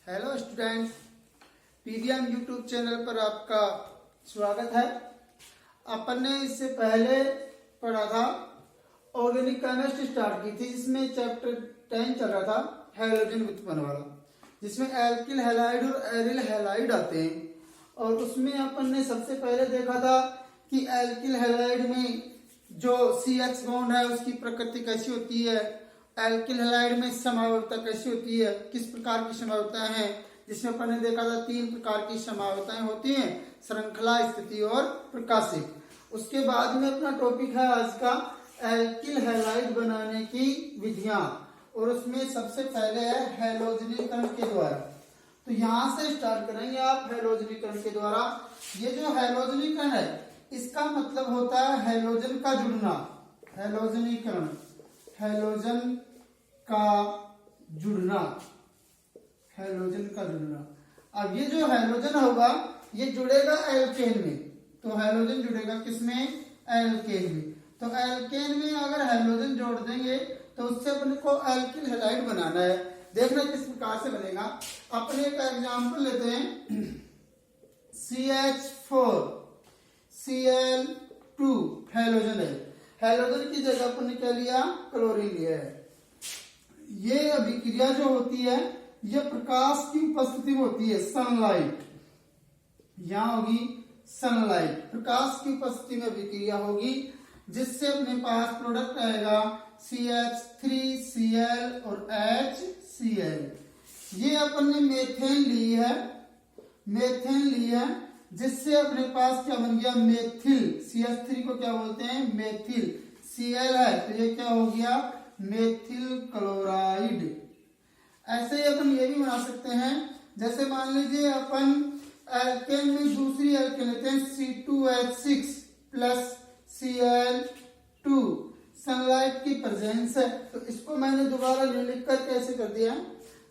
Hello students, PVM YouTube channel पर आपका स्वागत है। अपन ने इससे पहले पढ़ा था ऑर्गेनिक केमिस्ट्री स्टार्ट की थी, जिसमें चैप्टर 10 चल रहा था हैलोजन व्युत्पन्न वाला, जिसमें एल्किल हैलाइड और एरिल हैलाइड आते हैं। और उसमें अपन ने सबसे पहले देखा था कि एल्किल हैलाइड में जो CH बॉन्ड है उसकी प्रकृति कैसी होती है, एल्किल हैलाइड में समावयवता कैसी होती है, किस प्रकार की समावयवताएं हैं, जिसमें अपन ने देखा था 3 प्रकार की समावयवताएं होती हैं, श्रृंखला, स्थिति और प्रकाशिक। उसके बाद में अपना टॉपिक है आज का एल्किल हैलाइड बनाने की विधियां, और उसमें सबसे पहले है हैलोजनीकरण के द्वारा। तो यहां से स्टार्ट करेंगे आप हैलोजनीकरण के द्वारा। ये जो हैलोजनीकरण है इसका मतलब होता है हैलोजन का जुड़ना, हैलोजनीकरण, हैलोजन का जुड़ना, हैलोजन का जुड़ना। अब ये जो हैलोजन होगा ये जुड़ेगा एल्केन में, तो हैलोजन जुड़ेगा किसमें, एल्केन में। तो एल्केन में अगर हैलोजन जोड़ देंगे तो उससे अपने को एल्किल हैलाइड बनाना है। देखना किस प्रकार से बनेगा। अपने एक एग्जांपल लेते हैं, CH4 Cl2 हैलोजन है। हैलोजन की जगह अपन ने क्या लिया, क्लोरीन लिया है। ये अभिक्रिया जो होती है ये प्रकाश की उपस्थिति में होती है, सनलाइट, यहां होगी सनलाइट, प्रकाश की उपस्थिति में अभिक्रिया होगी, जिससे अपने पास प्रोडक्ट आएगा CH3Cl और HCl। ये अपन ने मेथेन ली है, मेथेन ली है, जिससे अपने पास क्या बन गया, मेथिल। CH3 को क्या बोलते हैं, मेथिल। Cl है तो ये क्या हो गया, मेथिल क्लोराइड। ऐसे ही अपन ये भी बना सकते हैं, जैसे मान लीजिए अपन एल्केन में दूसरी एल्केन लेते हैं C2H6 प्लस Cl2, सनलाइट की प्रेजेंस है, तो इसको मैंने दोबारा लिख कर कैसे कर दिया,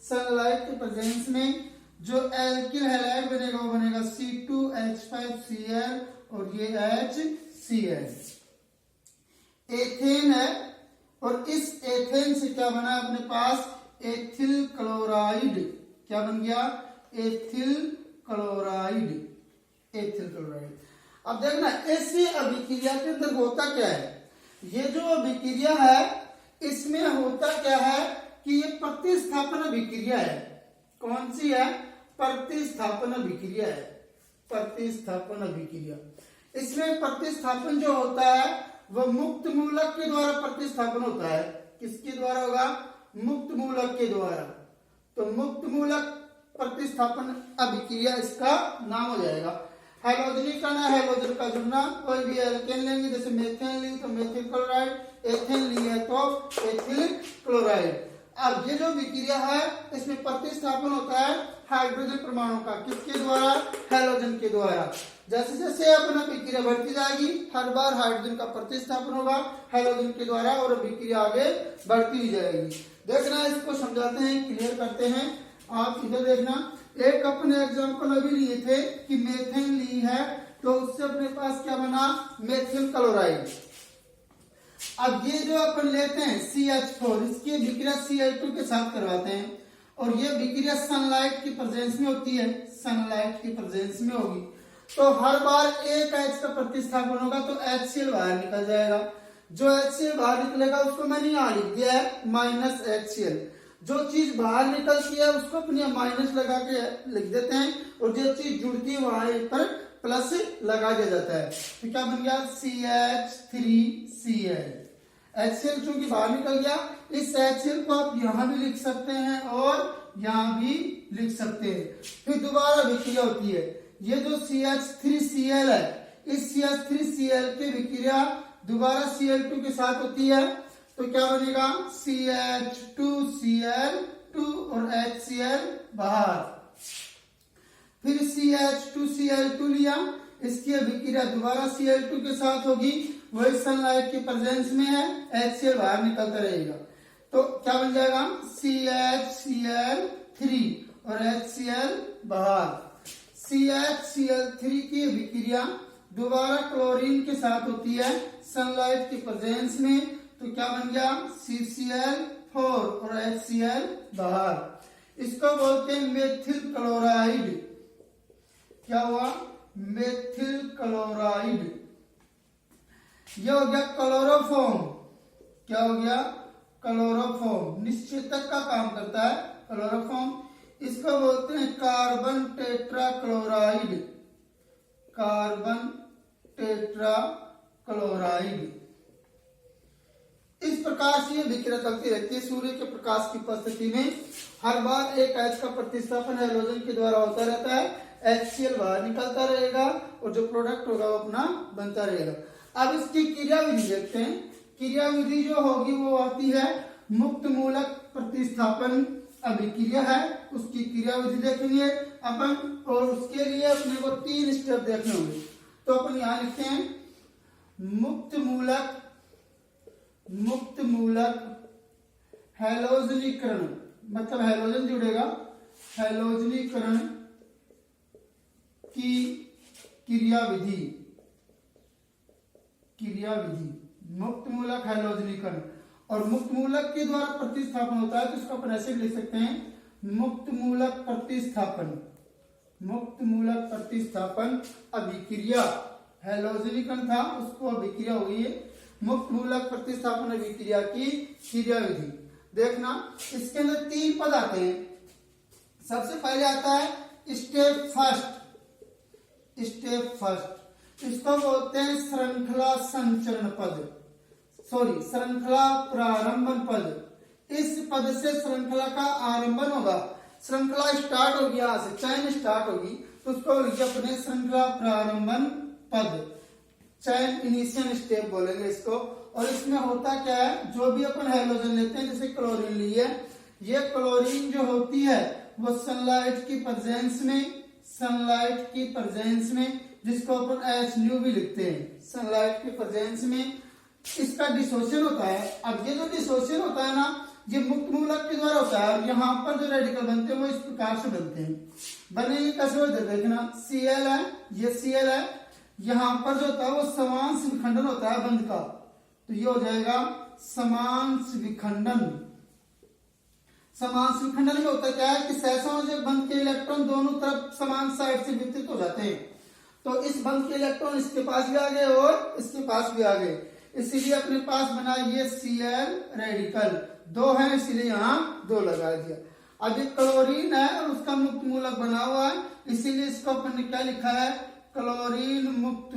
सनलाइट के प्रेजेंस में जो एल्किल हैलाइड बनेगा वो बनेगा C2H5Cl और ये HCl। एथेन है और इस एथेन से क्या बना अपने पास, एथिल क्लोराइड। क्या बन गया, एथिल क्लोराइड, एथिल क्लोराइड। अब देखना ऐसी अभिक्रिया के अंदर होता क्या है, ये जो अभिक्रिया है इसमें होता क्या है कि ये प्रतिस्थापन अभिक्रिया है। कौन सी है, प्रतिस्थापन अभिक्रिया है, प्रतिस्थापन अभिक्रिया। इसमें प्रतिस्थापन जो होता है वह मुक्त मूलक के द्वारा प्रतिस्थापन होता है। किसके द्वारा होगा, मुक्त मूलक के द्वारा। तो मुक्त मूलक प्रतिस्थापन अभिक्रिया इसका नाम हो जाएगा। हैलोजनीकरण है, हैलोजन का जुड़ना। कोई भी एल्केन लेंगे, जैसे मेथेन ली तो मेथिल क्लोराइड, एथेन ली है तो एथिल क्लोराइड। अब ये जो विक्रिया है इसमें प्रतिस्थापन होता है हाइड्रोजन परमाणु का, किसके द्वारा, हैलोजन के द्वारा। जैसे जैसे अपना विक्रिया बढ़ती जाएगी हर बार हाइड्रोजन का प्रतिस्थापन होगा हैलोजन के द्वारा और विक्रिया आगे बढ़ती ही जाएगी। देखना इसको समझाते हैं, क्लियर करते हैं। आप इधर देखना, एक अपने एग्जांपल अभी लिए थे कि मेथेन ली है तो उससे अपने पास क्या बना, मेथिल क्लोराइड। अब ये जो अपन लेते हैं CH4, इसकी विक्रिया Cl2 के साथ करवाते हैं और ये विक्रिया सनलाइट की प्रेजेंस में होती है, सनलाइट की प्रेजेंस में होगी। तो हर बार एक H का प्रतिस्थापन होगा तो HCl बाहर निकल जाएगा। जो HCl बाहर निकलेगा उसको मैंने यहाँ लिख दिया है -HCl। जो चीज बाहर निकलती है उसको अपने माइनस लगा के लिख देते हैं और जो चीज जुड़ती है वहां पर प्लस लगा दिया जाता है। तो क्या बन गया, CH3Cl। HCl चूंकि बाहर निकल गया, इस HCl को आप यहां भी लिख सकते हैं और यहां भी लिख सकते हैं। फिर दोबारा विक्रिया होती है, ये जो CH3Cl है इस CH3Cl की विक्रिया दोबारा Cl2 के साथ होती है, तो क्या बनेगा, CH2Cl2 और HCl बाहर। फिर CH2Cl2 लिया, इसकी अभिक्रिया दोबारा Cl2 के साथ होगी, वही सनलाइट की प्रेजेंस में है, HCl बाहर निकलता रहेगा। तो क्या बन जाएगा, CHCl3 और HCl बाहर। CHCl3 की अभिक्रिया दोबारा क्लोरीन के साथ होती है सनलाइट की प्रेजेंस में, तो क्या बन गया, CCl4 और HCl बाहर। इसको बोलते हैं मेथिल क्लोराइड। क्या हुआ? Methyl chloride. ये हो गया क्लोरोफॉर्म। क्या हो गया? क्लोरोफॉर्म। निश्चेतक का काम करता है क्लोरोफॉर्म। इसको बोलते हैं carbon tetra chloride. Carbon tetra chloride. इस प्रकार से ये विक्रिया चलती रहती है। सूर्य के प्रकाश की उपस्थिति में हर बार एक H का प्रतिस्थापन हाइड्रोजन के द्वारा होता रहता है। HCl बाहर निकलता रहेगा और जो प्रोडक्ट होगा वो अपना बनता रहेगा। अब इसकी क्रिया विधि देखते हैं। क्रिया विधि जो होगी वो आती है मुक्त मूलक प्रतिस्थापन अभिक्रिया है, उसकी क्रिया विधि देखेंगे अपन, और उसके लिए अपने को 3 स्टेप देखने होंगे। तो अपन यहां लिखते हैं मुक्त मूलक हैलोजनीकरण, मतलब हैलोजन जुड़ेगा, हैलोजनीकरण की क्रिया विधि। मुक्त मूलक हैलोजनीकरण। और मुक्त मूलक के द्वारा प्रतिस्थापन होता है तो इसको अपन ऐसे भी लिख सकते हैं मुक्त मूलक प्रतिस्थापन अभिक्रिया। हैलोजनीकरण था, उसको अभिक्रिया हुई है। मुक्त मूलक प्रतिस्थापन अभिक्रिया की क्रिया विधि देखना। इसके अंदर 3 पद आते हैं। सबसे पहले आता है स्टेप फर्स्ट। इसको बोलते हैं श्रृंखला संचरण पद, श्रृंखला प्रारंभन पद। इस पद से श्रृंखला का आरंभन होगा। श्रृंखला स्टार्ट होगी, यहां से चैन स्टार्ट होगी तो उसको लिखिए अपने श्रृंखला प्रारंभन पद। चैन इनिशियल स्टेप बोलेंगे इसको। और इसमें होता क्या है, जो भी अपन हाइड्रोजन लेते हैं, जैसे क्लोरीन लिए, ये क्लोरीन जो होती है वो सनलाइट की प्रेजेंस में, जिसको अपन HNu भी लिखते हैं, सनलाइट की प्रेजेंस में इसका डिसोसिएशन होता है। अब ये जो डिसोसिएशन होता है ना, ये मुक्त मूलक के द्वारा होता है। और यहाँ पर जो रेडिकल बनते हैं वो इस प्रकार से बनते हैं। बनेंगे कैसे हो देखना, Cl है, ये Cl है, यहाँ पर जो होता है वो समांश विखंडन होता है बंध का, तो ये हो जाएगा समांश विखंडन। समांश विखंडन में होता क्या है कि सहसंयोजक बंध के इलेक्ट्रॉन दोनों तरफ समान साइड से वितरित हो जाते हैं। तो इस बंध के इलेक्ट्रॉन इसके पास भी आ गए और इसके पास भी आ गए, इसीलिए अपने पास बना ये Cl रेडिकल। 2 है इसीलिए यहाँ 2 लगा दिया। अब ये क्लोरीन है और उसका मुक्त मूलक बना हुआ है, इसीलिए इसको अपन ने क्या लिखा है, क्लोरीन मुक्त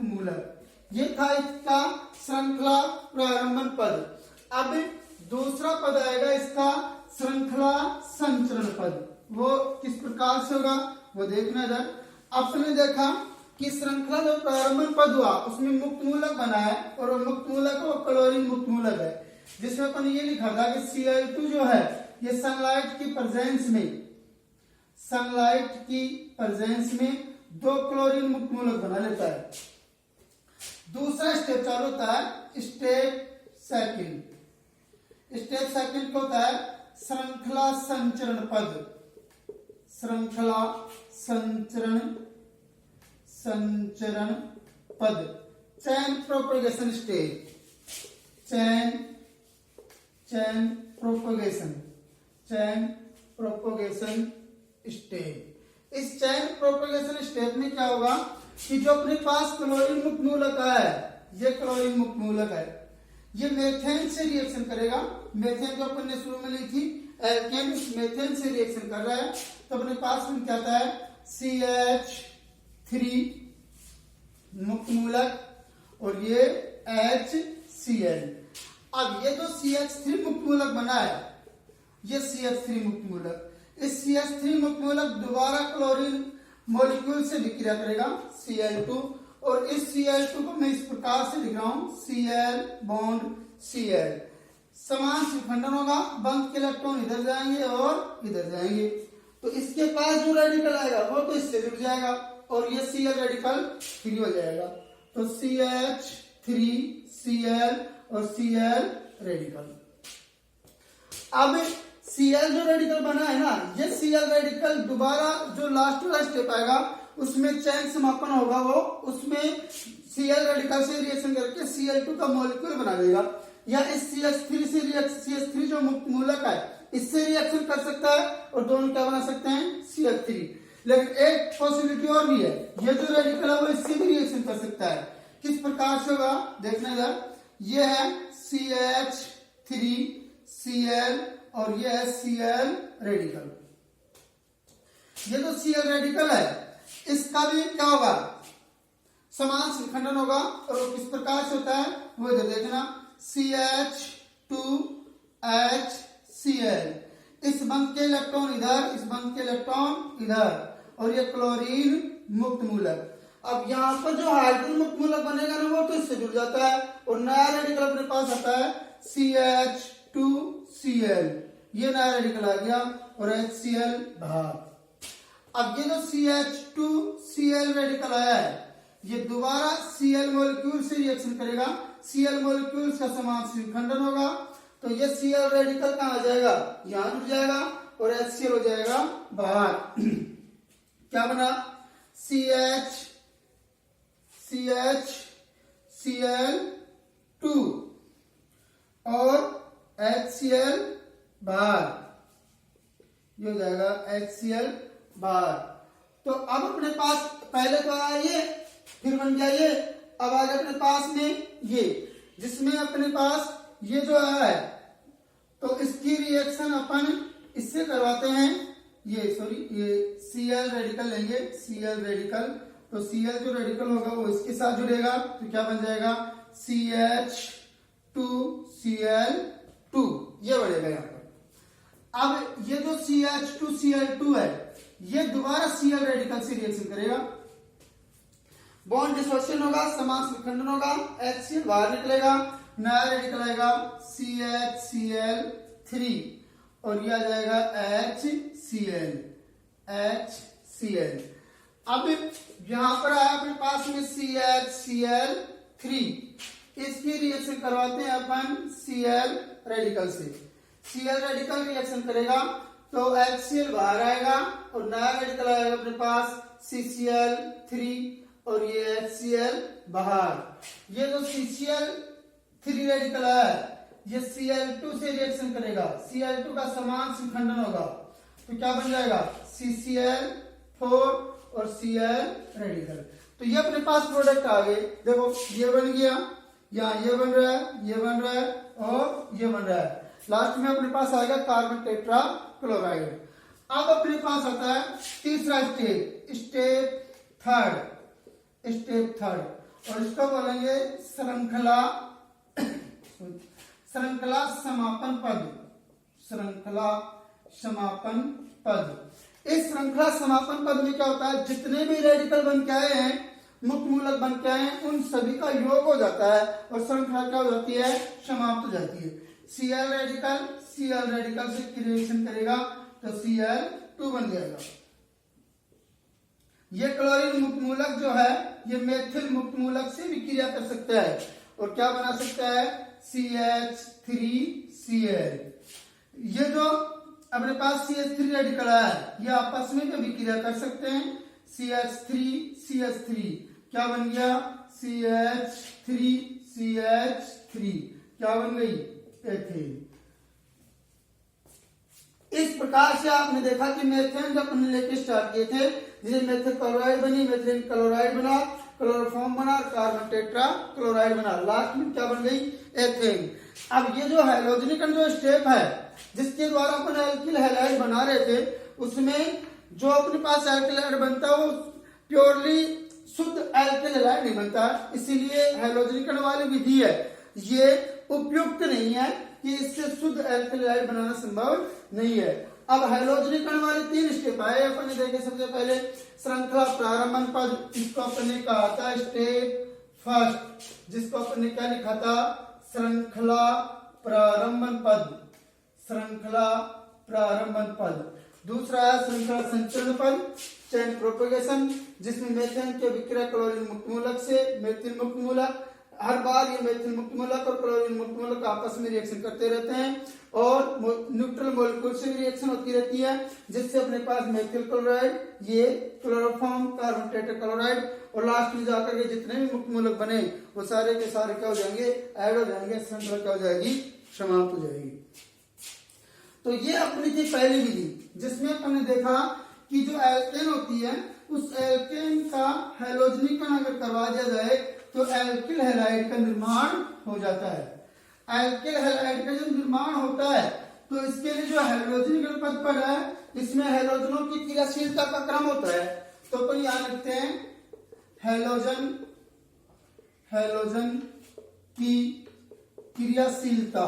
मूलक। ये था इसका श्रृंखला प्रारंभन पद। अब दूसरा पद आएगा इसका श्रृंखला संचरण पद। वो किस प्रकार से होगा वो देखना इधर। आपने देखा कि श्रृंखला जो प्रारंभन पद हुआ उसमें मुक्त मूलक बना है, और वो मुक्त मूलक वो क्लोरीन मुक्त मूलक है, जिसमें अपन ये लिखा था कि Cl2 जो है ये सनलाइट की प्रेजेंस में 2 क्लोरीन मुक्त मूलक बना लेता है। दूसरा स्टेप चालू होता है स्टेप सेकंड को होता है श्रृंखला संचरण पद। चैन प्रोपगेशन स्टेप। इस चैन प्रोपगेशन स्टेप में क्या होगा कि जो अपने पास क्लोरीन मुक्त मूलक है, ये क्लोरीन मुक्त मूलक है, ये मेथेन से रिएक्शन करेगा। मेथेन जो अपन ने शुरू में ली थी एल्केन, मेथेन से रिएक्शन कर रहा है, तो अपने पास में क्या आता है CH3 मुक्त मूलक और ये HCl। अब ये जो CH3 मुक्त मूलक बना है, ये CH3 मुक्त मूलक, इस CH3 मुक्त मूलक दोबारा क्लोरीन मॉलिक्यूल से विक्रिया करेगा Cl2, और इस Cl2 को मैं इस प्रकार से लिख रहा हूं Cl बॉन्ड Cl। समान विखंडन होगा, बंध के इलेक्ट्रॉन इधर जाएंगे और इधर जाएंगे, तो इसके पास जो रेडिकल आएगा वो तो इससे जुड़ जाएगा और ये Cl रेडिकल फ्री हो जाएगा। तो CH3 Cl और Cl रेडिकल। अब Cl जो रेडिकल बना है ना, ये Cl रेडिकल दोबारा जो लास्ट वाला स्टेप आएगा उसमें चैन समापन होगा, वो उसमें Cl रेडिकल से रिएक्शन करके Cl2 का मॉलिक्यूल बना देगा। या इस CH3 से CH3 जो मुक्त मूलक है इससे रिएक्शन कर सकता है और दोनों क्या बना सकते हैं CH3। लेकिन एक पॉसिबिलिटी और भी है, ये जो रेडिकल है वो इससे भी रिएक्शन कर सकता है। किस प्रकार से होगा देखने इधर, ये है CH3Cl और ये है Cl रेडिकल। ये जो Cl रेडिकल है इसका भी क्या होगा समान विखंडन होगा और वो किस प्रकार से होता है वो इधर देखना, CH2HCl, इस बंध के इलेक्ट्रॉन इधर, इस बंध के इलेक्ट्रॉन इधर और ये क्लोरीन मुक्त मूलक। अब यहाँ पर जो हाइड्रोजन मुक्त मूलक बनेगा ना वो तो इससे जुड़ जाता है और नया रेडिकल अपने पास आता है CH2Cl, ये नया रेडिकल आ गया और HCl बाहर। अब ये जो CH2Cl रेडिकल आया है ये दोबारा Cl मॉलिक्यूल से रिएक्शन करेगा, Cl मॉलिक्यूल का समान विखंडन होगा तो ये Cl रेडिकल कहाँ आ जाएगा यहां जुड़ जाएगा और HCl हो जाएगा बाहर। क्या बना CH2 और HCl बाहर, ये हो जाएगा HCl बाहर। तो अब अपने पास पहले तो आया ये, फिर बन गया ये, अब आ गया अपने पास में ये, जिसमें अपने पास ये जो है तो इसकी रिएक्शन अपन इससे करवाते हैं, ये Cl रेडिकल लेंगे, Cl रेडिकल, तो Cl जो रेडिकल होगा वो इसके साथ जुड़ेगा तो क्या बन जाएगा CH2Cl2, ये बढ़ेगा यहाँ पर। अब ये जो CH2Cl2 है ये दोबारा Cl रेडिकल से रिएक्शन करेगा, बॉन्ड डिसोसिएशन होगा, समांश विखंडन होगा, HCl बाहर निकलेगा, नया रेडिकल आएगा CHCl3 और ये आ जाएगा HCl। अब यहां पर आया अपने पास में CHCl3, इसकी रिएक्शन करवाते हैं अपन Cl रेडिकल से, Cl रेडिकल रिएक्शन करेगा तो HCl बाहर आएगा और नया रेडिकल आएगा अपने पास CCl3 और ये HCl बाहर। ये जो CCl3 रेडिकल है ये Cl2 से रिएक्शन करेगा, Cl2 का समान विखंडन होगा तो क्या बन जाएगा CCl4 और Cl रेडिकल। तो ये अपने पास प्रोडक्ट आ गए, देखो ये बन गया, यहाँ ये बन रहा है, ये बन रहा है और ये बन रहा है, लास्ट में अपने पास आएगा कार्बन टेट्रा क्लोराइड। अब अपने पास आता है तीसरा स्टेप थर्ड और इसको बोलेंगे श्रृंखला समापन पद। इस श्रृंखला समापन पद में क्या होता है, जितने भी रेडिकल बन के आए हैं, मुक्त मूलक बन के आए हैं, उन सभी का योग हो जाता है और श्रृंखला क्या हो जाती है समाप्त हो जाती है। Cl रेडिकल से रिएक्शन करेगा तो Cl2 बन जाएगा। ये क्लोरीन मुक्त मूलक जो है ये मेथिल मुक्त मूलक से भी क्रिया कर सकता है और क्या बना सकता है CH3Cl। ये जो अपने पास CH3 रेडिकल है ये आपस में भी क्रिया कर सकते हैं, CH3 क्या बन गया CH3 क्या बन गई एथेन। इस प्रकार से आपने देखा कि मेथेन जब हमने लेके स्टार्ट किए थे जिसे मेथिल क्लोराइड बनी, मेथिल क्लोराइड बना, क्लोरोफॉर्म बना, कार्बन टेट्रा क्लोराइड बना, लास्ट में क्या बन गई एथेन। अब ये जो हैलोजनीकरण जो स्टेप है जिसके द्वारा अपन एल्किल हैलाइड बना रहे थे उसमें जो अपने पास एल्किल हैलाइड बनता है वो प्योरली शुद्ध एल्किल हैलाइड नहीं बनता, इसीलिए हैलोजनीकरण वाली विधि है ये उपयुक्त नहीं है कि इससे शुद्ध एल्किल हैलाइड बनाना संभव नहीं है। अब हैलोजनीकरण वाले 3 स्टेप आए अपन ने देखे। सबसे पहले श्रृंखला प्रारंभन पद, इसको अपन ने कहा था स्टेप फर्स्ट, जिसको अपन ने क्या लिखा था श्रृंखला प्रारंभन पद। दूसरा है श्रृंखला संचरण पद चेन प्रोपेगेशन, जिसमें मेथेन के विक्रिया क्लोरीन मुक्त मूलक से मेथिल मुक्त मूलक, हर बार ये मेथिल मुक्त मूलक और क्लोरीन मुक्त मूलक आपस में रिएक्शन करते रहते हैं और न्यूट्रल मॉलिक्यूल से भी रिएक्शन होती रहती है जिससे अपने पास मेथिल क्लोराइड, ये क्लोरोफॉर्म कार्बन टेट्रा क्लोराइड और लास्ट में जाकर के जितने भी मुक्त मूलक बने वो सारे के सारे क्या हो जाएंगे, ऐड हो जाएंगे, श्रृंखला क्या हो जाएगी, समाप्त हो जाएगी। तो ये अपनी थी पहली विधि जिसमें अपने देखा कि जो एल्केन होती है उस एल्केन का हैलोजनीकरण अगर करवा दिया जाए तो एल्किल हैलाइड का निर्माण हो जाता है। एल्किल हैलाइड का जब निर्माण होता है तो इसके लिए जो हैलोजनीकरण पद पर है इसमें हैलोजनों की क्रियाशीलता का क्रम होता है। तो अपन याद रखते हैं हैलोजन की क्रियाशीलता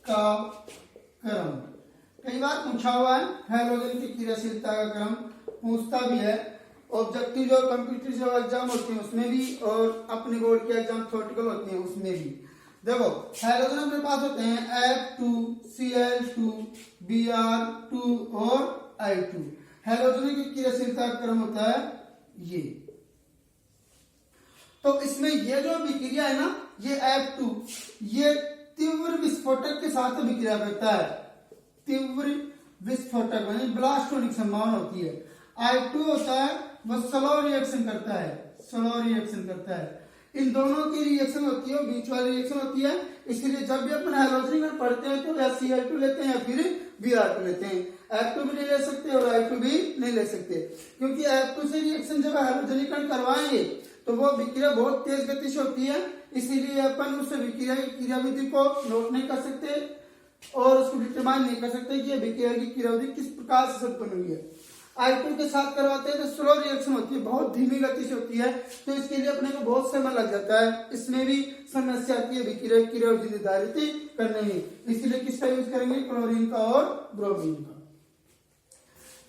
का क्रम कई बार पूछा हुआ है। हैलोजन की क्रियाशीलता का क्रम पूछता भी है, ऑब्जेक्टिव जो कॉम्पिटिटिव एग्जाम होते हैं उसमें भी और अपने बोर्ड के एग्जाम थ्योरेटिकल होते हैं उसमें भी। देखो हैलोजन अपने पास होते हैं F2, Cl2, Br2 और I2। हैलोजन की क्रियाशीलता का क्रम होता है ये। तो इसमें ये जो विक्रिया है ना, ये F2 ये तीव्र विस्फोटक के साथ विक्रिया करता है, तीव्र विस्फोटक यानी ब्लास्ट होने की संभावना होती है। I2 होता है वो स्लो रिएक्शन करता है, इन दोनों की रिएक्शन होती है, बीच वाली रिएक्शन होती है। इसलिए जब भी अपन हैलोजनीकरण पढ़ते हैं तो या Cl2 लेते हैं या फिर Br2 लेते हैं। F2 भी नहीं ले सकते और I2 भी नहीं ले सकते, क्योंकि F2 से रिएक्शन जब हैलोजनीकरण करवाएंगे तो वो विक्रिया बहुत तेज गति से होती है, इसीलिए अपन उस विक्रिया की क्रियाविधि को नोट नहीं कर सकते और उसको डिटरमाइन नहीं कर सकते कि विक्रिया की क्रियाविधि किस प्रकार से संपन्न हुई है। I2 के साथ करवाते हैं तो स्लो रिएक्शन होती है, बहुत धीमी गति से होती है, तो इसके लिए अपने को बहुत समय लग जाता है। इसमें भी समस्या आती है विक्रिया की क्रियाविधि निर्धारित करने में, इसलिए किसका यूज करेंगे, क्लोरीन का और ब्रोमीन का।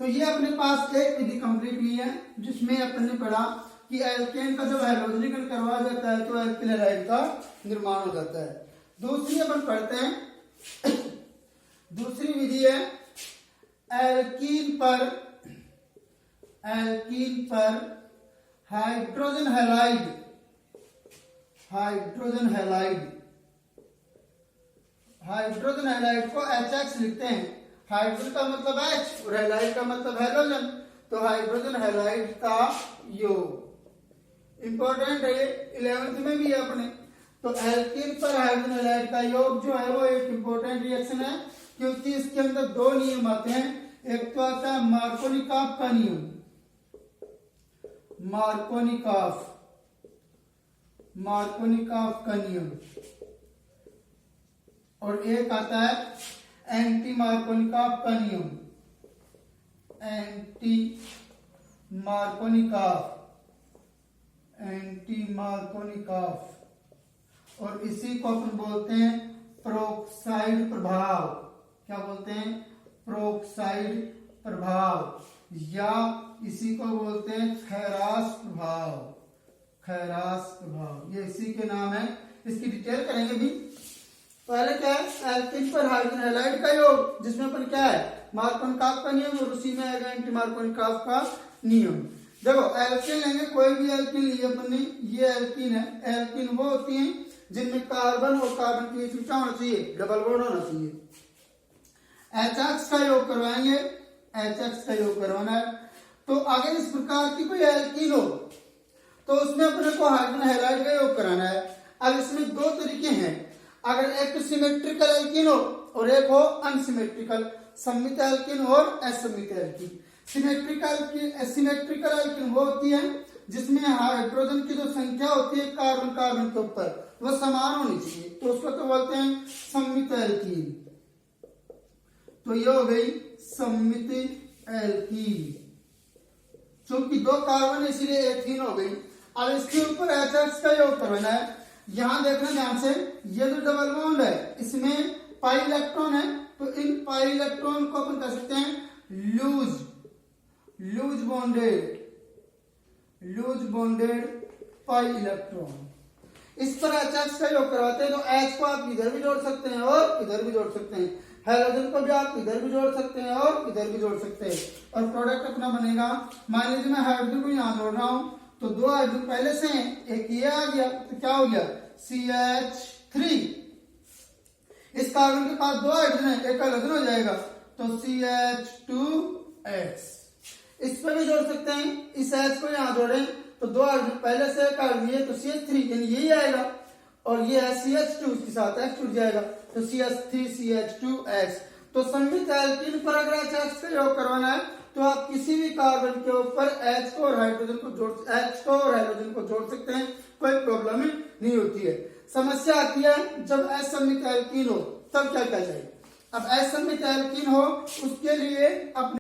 तो ये अपने पास एक विधि कंप्लीट हुई है जिसमें अपन ने पढ़ा कि एल्केन का जब हैलोजनीकरण करवाया जाता है तो एल्किल हैलाइड का निर्माण हो जाता है। दूसरी अपन पढ़ते हैं, दूसरी विधि है एल्कीन पर हाइड्रोजन हैलाइड को HX लिखते हैं। हाइड्रोजन का मतलब H और हैलाइड का मतलब हैलोजन, तो हाइड्रोजन हैलाइड का योग इंपॉर्टेंट है, ये 11th में भी है अपने। तो एल्कीन पर हाइड्रोजन हैलाइड का योग जो है वो एक इंपॉर्टेंट रिएक्शन है, क्योंकि इसके अंदर दो नियम आते हैं। एक तो आता है मार्कोनिकॉफ का नियम, मार्कोनिकॉफ का नियम, और एक आता है एंटी मार्कोनिकॉफ का नियम, एंटी मार्कोनिकॉफ, और इसी को अपन बोलते हैं प्रोक्साइड प्रभाव। क्या बोलते हैं, प्रोक्साइड प्रभाव, या इसी को बोलते हैं खैरास प्रभाव, ये इसी के नाम है। इसकी डिटेल करेंगे भी। पहले क्या है, एल्कीन पर हाइड्रोजन हैलाइड का योग, जिसमें अपन क्या है, मार्कोनिकॉफ का नियम, और उसी में आएगा एंटी मार्कोनिकॉफ का नियम। देखो एल्कीन लेंगे, कोई भी एल्कीन लिए अपन ने, ये एल्कीन है। एल्कीन वो होती हैं जिनमें कार्बन और कार्बन के बीच में क्या होना चाहिए, डबल बॉन्ड होना चाहिए। HX का योग करवाएंगे, HX का योग करवाना है। तो अगर इस प्रकार की कोई एल्कीन हो तो उसमें अपने को हाइड्रोजन हैलाइड का योग कराना है। अब इसमें दो तरीके हैं, अगर एक सिमेट्रिकल एल्कीन हो और एक हो अनसिमेट्रिकल, सममित एल्कीन और असममित एल्कीन। सिमेट्रिकल एल्कीन वो होती है जिसमें हाइड्रोजन की जो संख्या होती है कार्बन कार्बन के ऊपर वो समान होनी चाहिए, तो उसको तो बोलते हैं सममित एल्कीन। तो ये हो गई सममित एल्कीन, चूंकि दो कार्बन इसलिए एथीन हो गई। अब इसके ऊपर HX का योग करना है। यहां देखना ध्यान से, ये जो डबल बॉन्ड है इसमें पाई इलेक्ट्रॉन है, तो इन पाई इलेक्ट्रॉन को अपन कह सकते हैं लूज बॉन्डेड पाई इलेक्ट्रॉन। इस पर HX का योग करवाते हैं, तो H को आप इधर भी जोड़ सकते हैं और इधर भी जोड़ सकते हैं, हैलोजन को भी आप इधर भी जोड़ सकते हैं और इधर भी जोड़ सकते हैं, और प्रोडक्ट अपना बनेगा। मान लीजिए मैं हाइड्रोजन को यहाँ जोड़ रहा हूं, तो दो हाइड्रोजन पहले से हैं, एक ये आ गया, तो क्या हो गया, CH3। इस कार्बन के पास दो हाइड्रोजन है, एक हाइड्रोजन हो जाएगा, तो CH2X। इस पे भी जोड़ सकते हैं, इस H को यहाँ जोड़ें तो दो हाइड्रोजन पहले से एक हाइड्रोजन है तो CH3 यानी यही आएगा, और ये है CH2, उसके साथ H जुड़ जाएगा तो CH3CH2H। तो सममित एल्कीन पर अगर H का योग करवाना है तो आप किसी भी कार्बन के ऊपर H को और हाइड्रोजन को जोड़ सकते हैं, कोई प्रॉब्लम ही नहीं होती है। समस्या आती है जब असममित एल्कीन हो, तब क्या किया जाए। अब असममित एल्कीन हो उसके लिए अपने